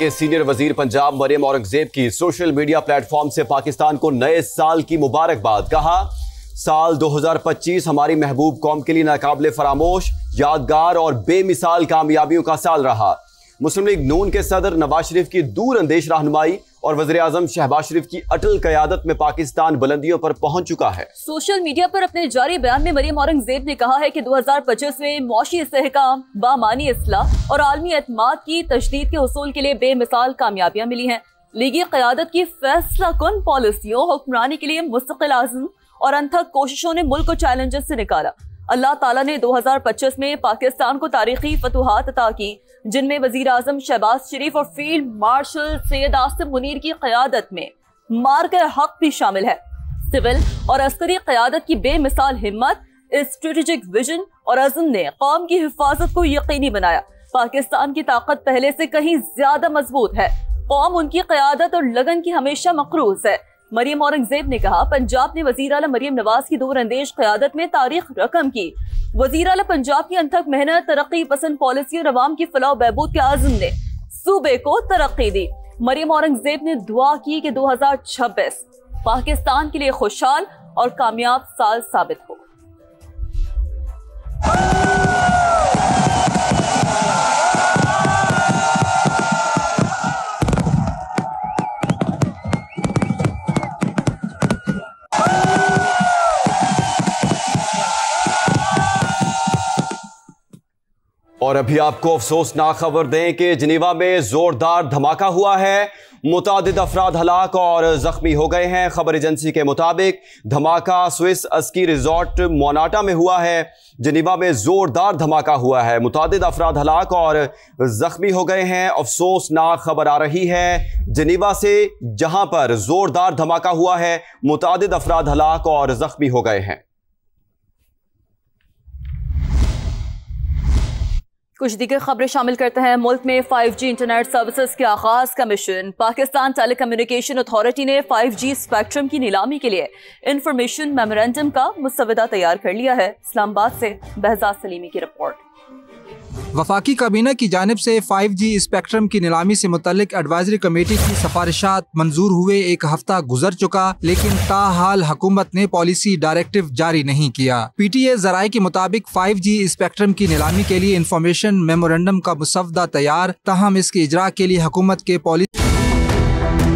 के सीनियर वजीर पंजाब मरियम औरंगजेब की सोशल मीडिया प्लेटफॉर्म से पाकिस्तान को नए साल की मुबारकबाद। कहा, साल 2025 हमारी महबूब कौम के लिए नाकाबिले फरामोश, यादगार और बेमिसाल कामयाबियों का साल रहा। मुस्लिम लीग नून के सदर नवाज शरीफ की दूर अंदेश रहनुमाई और वज़ीर आज़म शहबाज शरीफ की अटल क़यादत में पाकिस्तान बुलंदियों पर पहुंच चुका है। सोशल मीडिया पर अपने जारी बयान में मरियम औरंगजेब ने कहा है कि 2025 में मौशी इस्तेहकाम, बामानी इस्लाह और आलमी एतमाद की तशदीद के उसूल के लिए बेमिसाल कामयाबियां मिली हैं। लीगी क़यादत की फैसला कुन पॉलिसियों, हुक्मरानी के लिए मुस्तकिल आज़म और अनथक कोशिशों ने मुल्क को चैलेंजेस से निकाला। अल्लाह ताला ने 2025 में पाकिस्तान को तारीखी फतूहात अता की, जिनमें वजीर आजम शहबाज शरीफ और फील्ड मार्शल सैयद आसिम मुनीर की क़यादत में मार्के हक भी शामिल है। सिविल और अस्करी क़यादत की बेमिसाल हिम्मत, स्ट्रेटेजिक विजन और अज़्म ने कौम की हिफाजत को यकीनी बनाया। पाकिस्तान की ताकत पहले से कहीं ज्यादा मजबूत है। कौम उनकी क़यादत और लगन की हमेशा मक़रूज़ है। मरियम औरंगजेब ने कहा, पंजाब ने वज़ीर आला मरियम नवाज की दूर अंदेश क़यादत में तारीख रकम की। वज़ीर आला पंजाब की अनथक मेहनत, तरक्की पसंद पॉलिसी और अवाम की फलाह बहबूद के आज़म ने सूबे को तरक्की दी। मरियम औरंगजेब ने दुआ की कि 2026 पाकिस्तान के लिए खुशहाल और कामयाब साल साबित हो। और अभी आपको अफसोसनाक खबर दें कि जिनेवा में जोरदार धमाका हुआ है। मुतादिद अफराद हलाक और जख्मी हो गए हैं। खबर एजेंसी के मुताबिक धमाका स्विस अस्की रिजॉर्ट मोनाटा में हुआ है। जिनेवा में जोरदार धमाका हुआ है। मुतादिद अफराद हलाक और जख्मी हो गए हैं। अफसोसनाक खबर आ रही है जिनेवा से, जहां पर जोरदार धमाका हुआ है, मुतादिद अफराद हलाक और जख्मी हो गए हैं। कुछ दीगर खबरें शामिल करते हैं। मुल्क में 5G इंटरनेट सर्विसेज के आगाज का मिशन। पाकिस्तान टेलीकम्युनिकेशन अथॉरिटी ने 5G स्पेक्ट्रम की नीलामी के लिए इंफॉर्मेशन मेमोरेंडम का मुसवदा तैयार कर लिया है। इस्लामाबाद से बहजाद सलीमी की रिपोर्ट। वफाकी काबीना की जानिब से 5G स्पेक्ट्रम की नीलामी से मुतल्लिक एडवाइजरी कमेटी की सिफारिशात मंजूर हुए एक हफ्ता गुजर चुका, लेकिन ताहाल हुकूमत ने पॉलिसी डायरेक्टिव जारी नहीं किया। PTA जराये के मुताबिक 5G स्पेक्ट्रम की नीलामी के लिए इंफॉर्मेशन मेमोरेंडम का मुसवदा तैयार, ताहम इसके इजरा के लिए हुकूमत के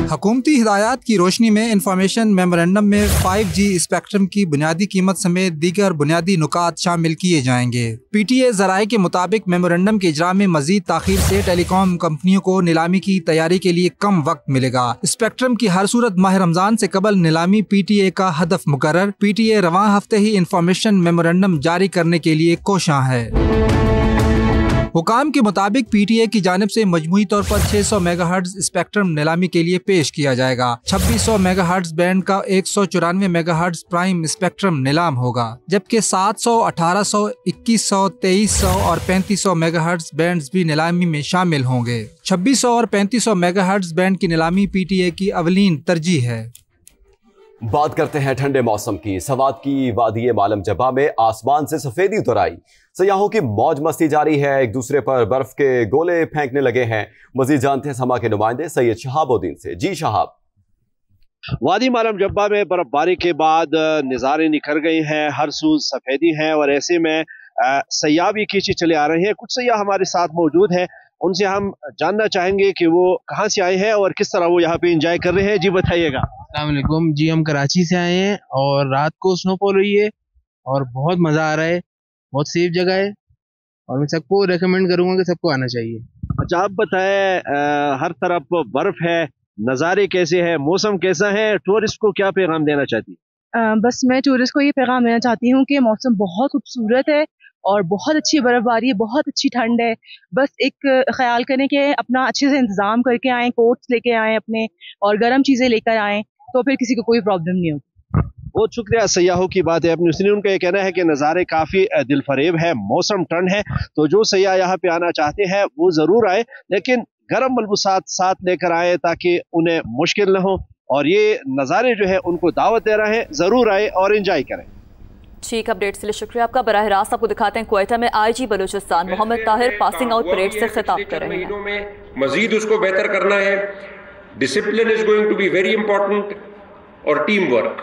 हुकूमती हिदायत की रोशनी में इंफॉर्मेशन मेमोरेंडम में 5G स्पेक्ट्रम की बुनियादी कीमत समेत दीगर बुनियादी नुकात शामिल किए जाएंगे। PTA जराये के मुताबिक मेमोरेंडम के इजरा में मजीद ताखीर से टेलीकॉम कंपनियों को नीलामी की तैयारी के लिए कम वक्त मिलेगा। स्पेक्ट्रम की हर सूरत माह रमजान से कबल नीलामी PTA का हदफ मुकर्रर। PTA रवां हफ्ते ही इंफॉर्मेशन मेमोरेंडम जारी करने के लिए कोशां है। हुकाम के मुताबिक PTA की जानिब से मजमूई तौर पर 600 मेगाहर्ट्ज स्पेक्ट्रम नीलामी के लिए पेश किया जाएगा। 2600 मेगाहर्ट्ज बैंड का 194 मेगाहर्ट्ज प्राइम स्पेक्ट्रम नीलाम होगा, जबकि 700, 1800, 2100, 2300 और 3500 मेगाहर्ट्ज बैंड्स भी नीलामी में शामिल होंगे। 2600 और 3500 मेगाहर्ट्ज बैंड की नीलामी PTA की अवलीन तरजीह है। बात करते हैं ठंडे मौसम की। सवात की वादी मालम जब्बा में आसमान से सफेदी उतर आई। सयाहों की मौज मस्ती जारी है, एक दूसरे पर बर्फ के गोले फेंकने लगे हैं। मजीद जानते हैं समा के नुमाइंदे सैयद शहाबुद्दीन से। जी शहाब। वादी मालम जब्बा में बर्फबारी के बाद नज़ारे निखर गए हैं, हर सू सफेदी है और ऐसे में सयाह भी खींचे चले आ रहे हैं। कुछ सयाह हमारे साथ मौजूद हैं, उनसे हम जानना चाहेंगे कि वो कहाँ से आए हैं और किस तरह वो यहाँ पे एंजॉय कर रहे हैं। जी बताइएगा। अस्सलाम वालेकुम जी, हम कराची से आए हैं और रात को स्नोफॉल हुई है और बहुत मज़ा आ रहा है। बहुत सेफ जगह है और मैं सबको रेकमेंड करूँगा कि सबको आना चाहिए। अच्छा आप बताएं, हर तरफ बर्फ है, नज़ारे कैसे हैं, मौसम कैसा है, टूरिस्ट को क्या पैगाम देना चाहती है? बस मैं टूरिस्ट को ये पैगाम देना चाहती हूँ कि मौसम बहुत खूबसूरत है और बहुत अच्छी बर्फबारी है, बहुत अच्छी ठंड है। बस एक ख्याल करें कि अपना अच्छे से इंतजाम करके आएँ, कोट्स लेके आएँ अपने और गर्म चीज़ें लेकर आएँ, तो फिर किसी को कोई प्रॉब्लम नहीं होगी। बहुत शुक्रिया। सयाहों की बात है अपनी सुनी। उनका ये कहना है कि नज़ारे काफ़ी दिलफरेब है, मौसम ठंड है, तो जो सयाह यहाँ पे आना चाहते हैं वो ज़रूर आए, लेकिन गर्म मलबूसात साथ लेकर आए ताकि उन्हें मुश्किल न हो। और ये नज़ारे जो है उनको दावत दे रहे हैं, ज़रूर आए और एंजॉय करें। ठीक अपडेट्स के लिए शुक्रिया आपका। बराह रास्त आपको दिखाते हैं क्वेटा में IG Balochistan Mohammad Tahir passing out parade से खिताब कर रहे हैं। मजीद उसको बेहतर करना है। Discipline is going to be very important और टीम वर्क,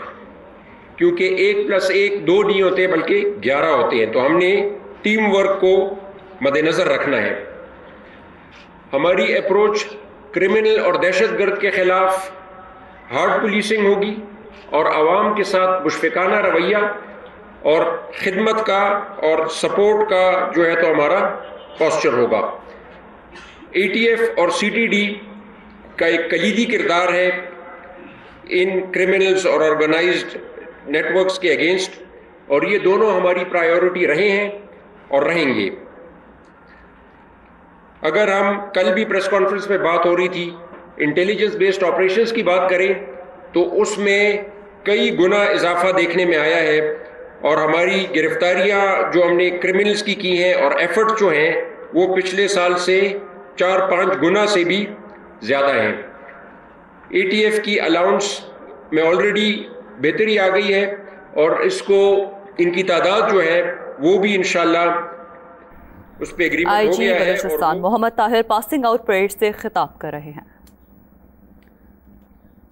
क्योंकि 1+1 2 नहीं होते बल्कि 11 होते हैं, तो हमने टीम वर्क को मद्देनजर रखना है। हमारी अप्रोच क्रिमिनल और दहशतगर्द के खिलाफ हार्ड पुलिसिंग होगी और आवाम के साथ मुशफ़िकाना रवैया और खिदमत का और सपोर्ट का जो है तो हमारा पोस्चर होगा। ATF और CTD का एक कलीदी किरदार है इन क्रिमिनल्स और ऑर्गेनाइज्ड नेटवर्क्स के अगेंस्ट, और ये दोनों हमारी प्रायोरिटी रहे हैं और रहेंगे। अगर हम कल भी प्रेस कॉन्फ्रेंस में बात हो रही थी, इंटेलिजेंस बेस्ड ऑपरेशंस की बात करें तो उसमें कई गुना इजाफा देखने में आया है, और हमारी गिरफ्तारियां जो हमने क्रिमिनल्स की हैं और एफर्ट जो हैं वो पिछले साल से 4-5 गुना से भी ज़्यादा हैं। ATF की अलाउंस में ऑलरेडी बेहतरी आ गई है और इसको इनकी तादाद जो है वो भी इंशाल्लाह उस पर एग्रीमेंट हो गया है। Balochistan Mohammad Tahir passing out parade से खिताब कर रहे हैं।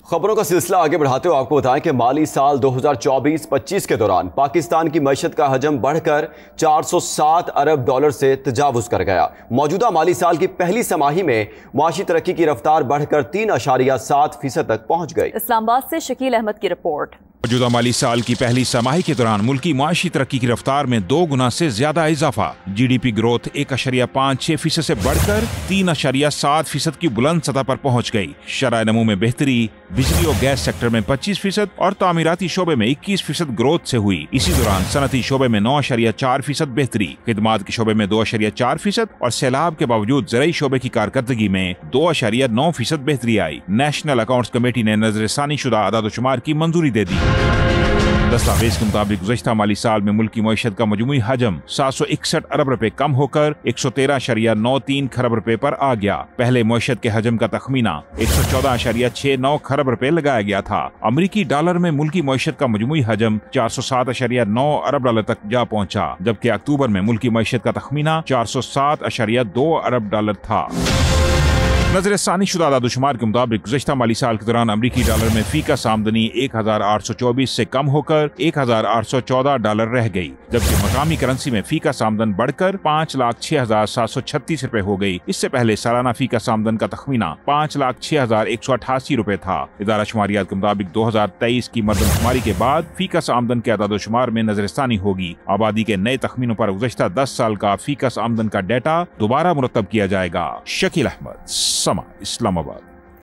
खबरों का सिलसिला आगे बढ़ाते हुए आपको बताएं कि माली साल 2024-25 के दौरान पाकिस्तान की मईशत का हजम बढ़कर 407 अरब डॉलर से तजावुज कर गया। मौजूदा माली साल की पहली समाही में माशी तरक्की की रफ्तार बढ़कर 3.7% तक पहुंच गई। इस्लामाबाद से शकील अहमद की रिपोर्ट। मौजूदा माली साल की पहली समाही के दौरान मुल्की माशी तरक्की की रफ्तार में 2 गुना से ज्यादा इजाफा। GDP ग्रोथ 1.56% से बढ़कर 3.7% की बुलंद सतह पर पहुंच गई। शरह नमू में बेहतरी बिजली और गैस सेक्टर में 25% और तामीराती शोबे में 21% ग्रोथ से हुई। इसी दौरान सनती शोबे में 9.4% बेहतरी, खिदमात के शोबे में 2.4% और सैलाब के बावजूद ज़राई शोबे की कारकर्दगी में 2.9% बेहतरी आई। नेशनल अकाउंट्स कमेटी ने नजरसानी शुदा अदाद-ओ-शुमार की मंजूरी दे दी। दस्तावेज के मुताबिक गुज़श्ता माली साल में मुल्की मईशत का मजमूई हजम 761 अरब रुपए कम होकर 113.93 खरब रुपए पर आ गया। पहले मईशत के हजम का तखमीना 114.69 खरब रुपए लगाया गया था। अमरीकी डॉलर में मुल्की मईशत का मजमूई हजम 407.9 अरब डॉलर तक जा पहुंचा, जबकि अक्टूबर में मुल्की मईशत का तखमीना 407.2 अरब डॉलर था। नजरसानी शुदा आदाद-ओ-शुमार के मुताबिक गुज़श्ता माली साल के दौरान अमरीकी डॉलर में फी का आमदनी 1824 से कम होकर 1814 डॉलर रह गई, जबकि मकामी करेंसी में फी का आमदन बढ़कर 5,06,736 रुपए हो गई। इससे पहले सालाना फी का आमदन का तखमीना 5,06,188 रुपए था। इदारा शुमारियात के मुताबिक 2023 की मरदमशुमारी के बाद फी का आमदन के आदाद-ओ-शुमार में नजरसानी होगी। आबादी के नए तखमीनों पर गुज़श्ता 10 साल का फी का आमदन का डाटा दोबारा मुरतब किया जाएगा। शकील अहमद, समा, इस्लामाबाद।